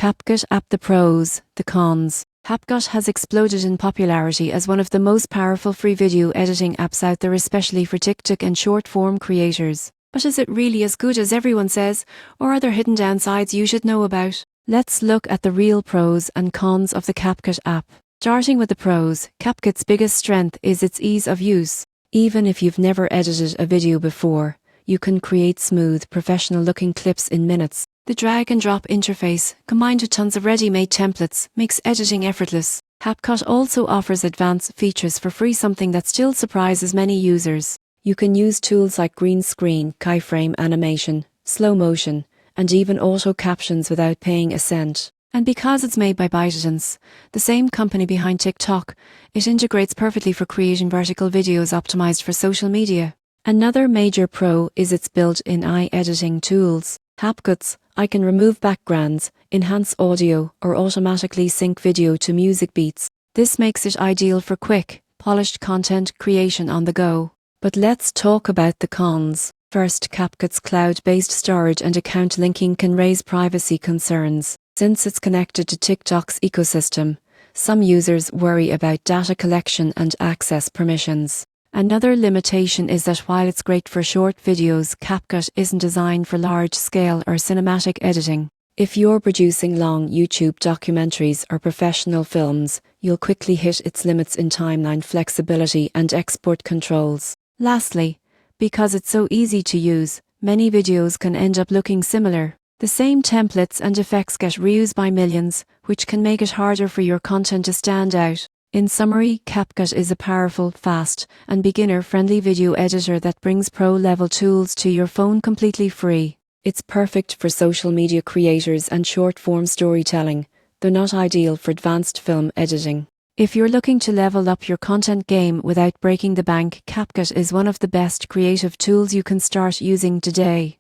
CapCut app. The pros, the cons. CapCut has exploded in popularity as one of the most powerful free video editing apps out there, especially for TikTok and short-form creators. But is it really as good as everyone says, or are there hidden downsides you should know about? Let's look at the real pros and cons of the CapCut app. Starting with the pros, CapCut's biggest strength is its ease of use. Even if you've never edited a video before, you can create smooth, professional-looking clips in minutes. The drag-and-drop interface, combined with tons of ready-made templates, makes editing effortless. CapCut also offers advanced features for free, something that still surprises many users. You can use tools like green screen, keyframe animation, slow motion, and even auto captions without paying a cent. And because it's made by ByteDance, the same company behind TikTok, it integrates perfectly for creating vertical videos optimized for social media. Another major pro is its built-in editing tools. CapCut's I can remove backgrounds, enhance audio, or automatically sync video to music beats. This makes it ideal for quick, polished content creation on the go. But let's talk about the cons. First, CapCut's cloud-based storage and account linking can raise privacy concerns. Since it's connected to TikTok's ecosystem, some users worry about data collection and access permissions. Another limitation is that while it's great for short videos, CapCut isn't designed for large-scale or cinematic editing. If you're producing long YouTube documentaries or professional films, you'll quickly hit its limits in timeline flexibility and export controls. Lastly, because it's so easy to use, many videos can end up looking similar. The same templates and effects get reused by millions, which can make it harder for your content to stand out. In summary, CapCut is a powerful, fast, and beginner-friendly video editor that brings pro-level tools to your phone completely free. It's perfect for social media creators and short-form storytelling, though not ideal for advanced film editing. If you're looking to level up your content game without breaking the bank, CapCut is one of the best creative tools you can start using today.